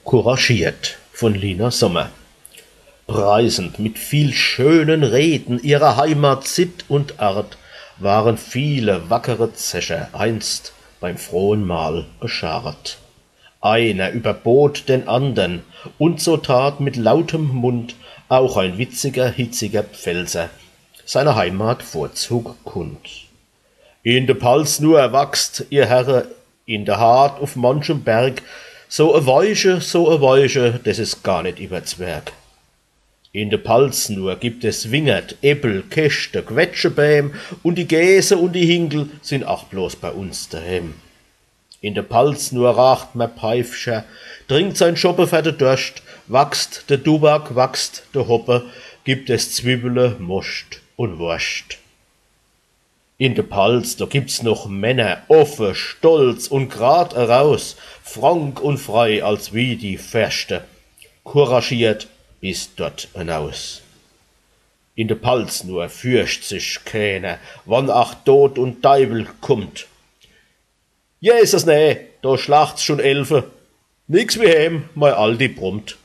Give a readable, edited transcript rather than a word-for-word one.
Couragiert von Lina Sommer. Preisend mit viel schönen Reden ihrer Heimat Sitt und Art waren viele wackere Zecher einst beim frohen Mahl beschart. Einer überbot den andern, und so tat mit lautem Mund auch ein witziger, hitziger Pfälzer seiner Heimat Vorzug kund. In de Palz nur erwachst, ihr Herre, in der Hart auf manchem Berg, so a Weiche, des is gar nicht über Zwerg. In de Palz nur gibt es Wingert, Äppel, Käste, Quetschebäm, und die Gäse und die Hinkel sind auch bloß bei uns daheim. In de Palz nur raucht mer Pfeifscher, trinkt sein Schoppe für de Durst, wachst de Tubak, wachst de Hoppe, gibt es Zwiebele, Most und Wurst. In de Palz, da gibt's noch Männer, offen, stolz und grad heraus, frank und frei als wie die Fürste, couragiert bis dort hinaus. In de Palz nur fürcht sich keiner, wann auch Tod und Teufel kommt. Jesus nee, da schlacht's schon Elfe, nix wie heim, mei Aldi brummt.